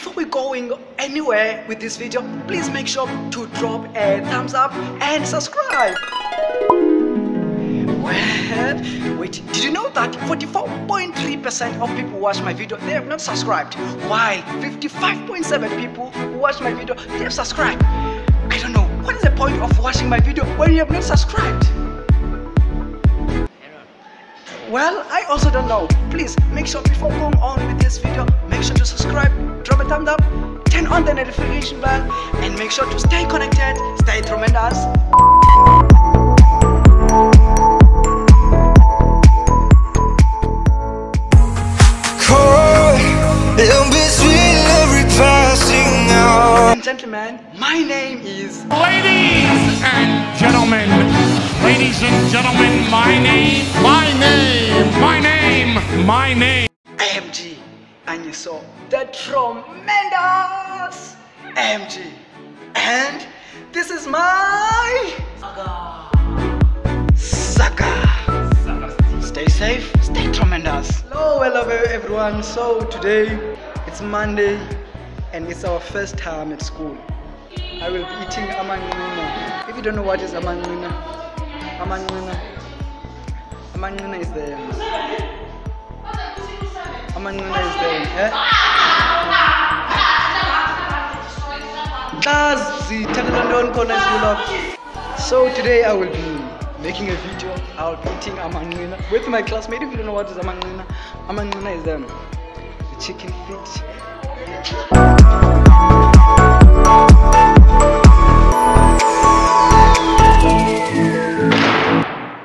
before we're going anywhere with this video, please make sure to drop a thumbs up and subscribe. Wait, did you know that 44.3% of people who watch my video, they have not subscribed, while 55.7% people who watch my video, they have subscribed? I don't know, what is the point of watching my video when you have not subscribed? Well, I also don't know. Please make sure before going on with this video, make sure to subscribe, drop a thumbs up, turn on the notification bell, and make sure to stay connected, stay tremendous. Gentlemen, my name is... Ladies and gentlemen, my name. AMG, and you saw the tremendous AMG, and this is my Saga. Stay safe, stay tremendous. Hello everyone. So today it's Monday. And it's our first time at school. I will be eating amangqina. If you don't know what is amangqina, amangqina is the So today I will be making a video. I will be eating amangqina with my classmate. If you don't know what is amangqina, amangqina is the chicken feet.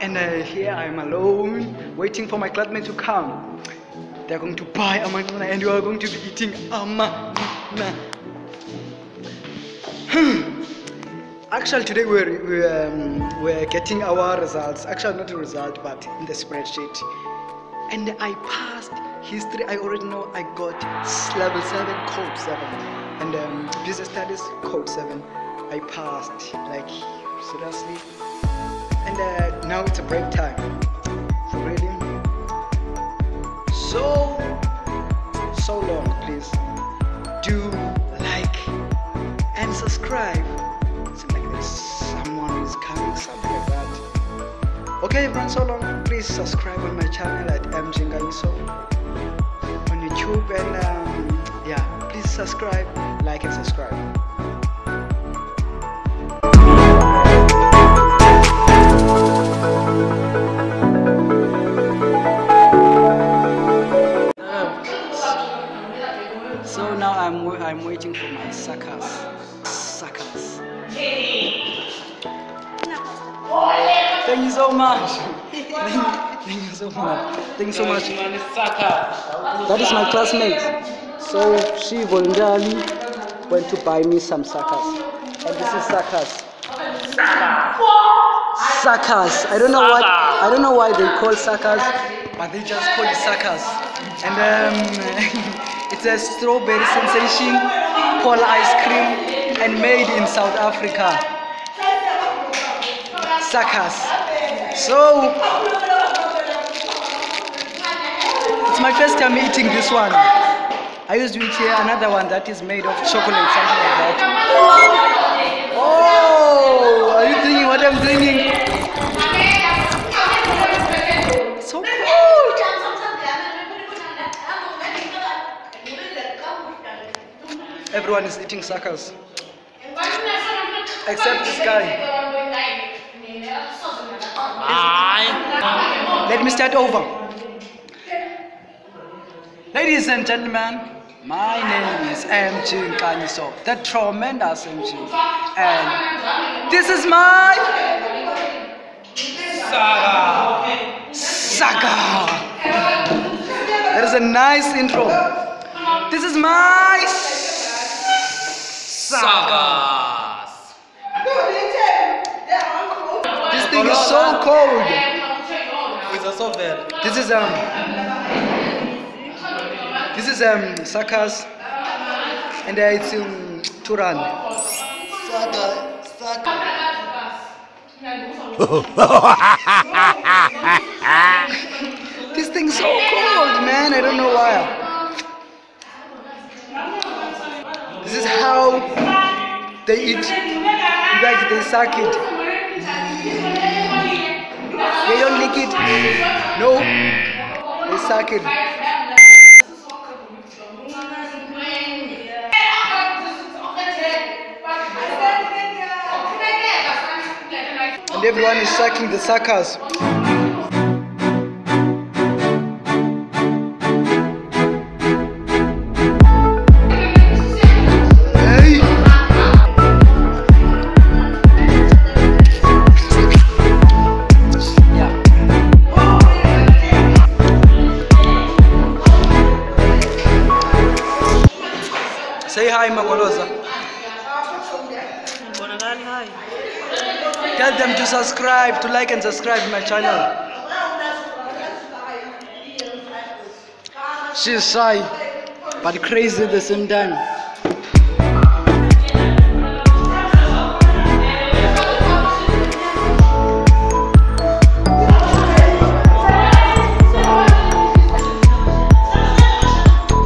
And here I am alone, waiting for my classmates to come. They're going to buy amangqina and we are going to be eating amangqina. Actually today we're getting our results. Actually not a result, but in the spreadsheet. And I passed history. I already know I got level 7, code 7, and business studies, code 7. I passed, like, seriously. And now it's a break time. For really. So long, please do like and subscribe. Seems like there's someone is coming, something like that. Okay everyone, so long. Please subscribe on my channel at MJ Nkanyiso on YouTube, and yeah, please subscribe, like and subscribe. So now I'm waiting for my suckers. Thank you so much. Thank you so much. Thank you so much. That is my classmate. So she voluntarily went to buy me some suckers. And this is suckers. Suckers. I don't know why they call suckers, but they just call it suckers. And it's a strawberry sensation, Paul ice cream, and made in South Africa. Suckers. So it's my first time eating this one. I used to eat here another one that is made of chocolate, something like that. Oh, are you thinking what I'm thinking? So cold. Everyone is eating suckers except this guy. Let me start over. Ladies and gentlemen, my name is MJ Nkanyiso, the tremendous MJ, and this is my Saga. That is a nice intro. This is my Saga. This thing is so cold. This is suckers, and it's Turan. This thing's so cold, man. I don't know why. This is how they eat. Like they suck it. They don't lick it. No, they suck it. And everyone is sucking the suckers. Say hi, Makoloza. Tell them to subscribe, to like and subscribe my channel. She's shy, but crazy at the same time.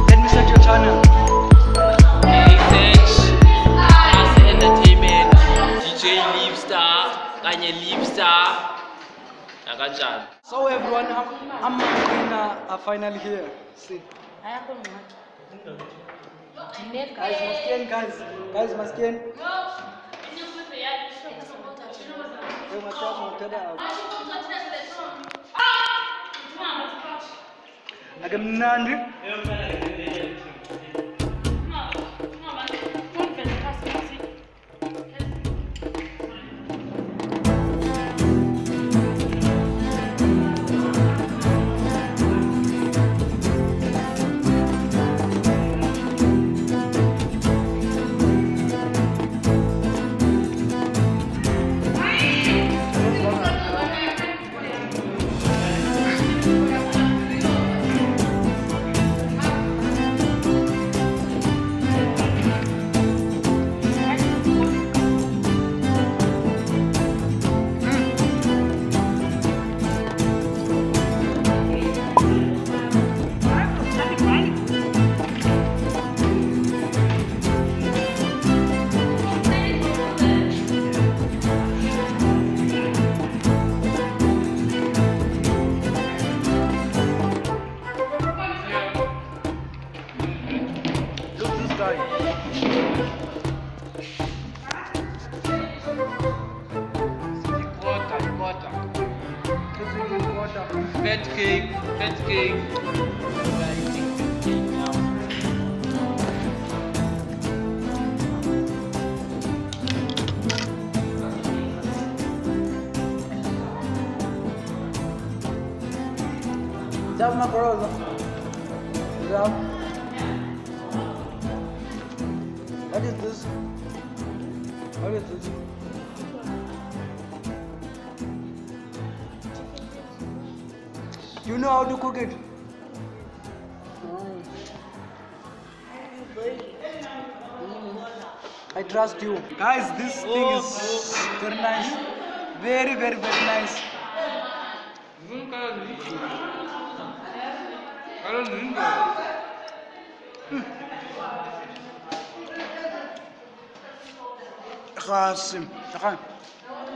Let me set your channel. So everyone, I'm finally here. See. Guys, maskin. Fat cake, fat cake. Jump, Makoloza. Jump. What is this? What is this? You know how to cook it? I trust you. Guys, this thing is very nice. Very, very, very nice.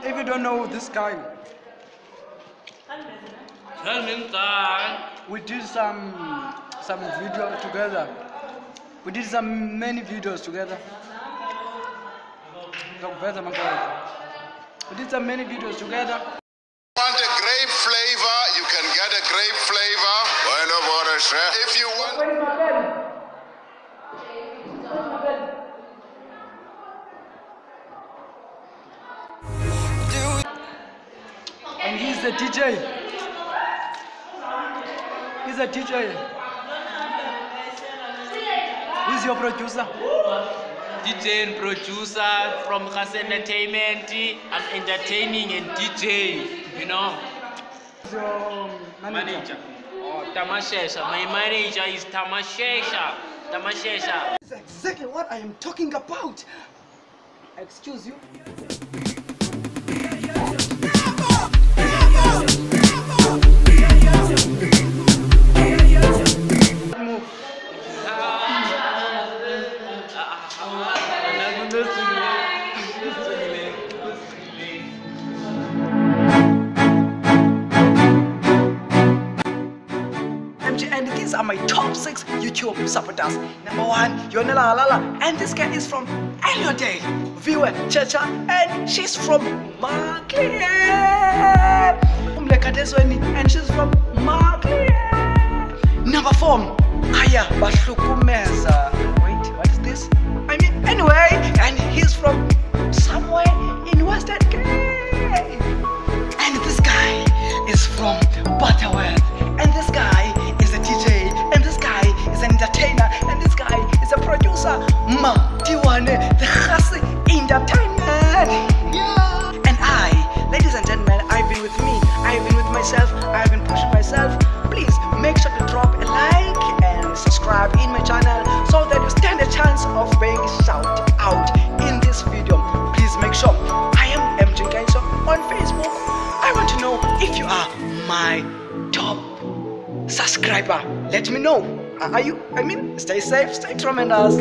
If you don't know this guy, we did some video together. We did many videos together. We did many videos together. Want a grape flavor? You can get a grape flavor. If you want. And he's the DJ. He's a DJ. Who's your producer? DJ and producer from Khas Entertainment. I'm entertaining and DJ, you know. Who's your manager? Oh, Tamashesha. My manager is Tamashesha. Tamashesha. That's exactly what I am talking about. Excuse you. And these are my top 6 YouTube supporters. Number 1, Yonela Alala, and this guy is from Elliotdale, viewer Chacha, and she's from Markley. And she's from Markley. Number 4, Aya Bashlukumeza. Wait, what is this? I mean, anyway, and he's from somewhere in Western Cape. And this guy is from Butterworth. And this guy is a DJ. And this guy is an entertainer. And this guy is a producer. Ma Diwane, the Khasi Entertainment. Yeah. And I, ladies and gentlemen, I've been with me. I've been with myself. I've been pushing myself. Please make sure to drop a like and subscribe in my channel so that you stand a chance of being shouted out in this video. Please make sure. I am MJ Kenso on Facebook. I want to know if you are my top subscriber. Let me know. Are you? I mean, stay safe, stay tremendous.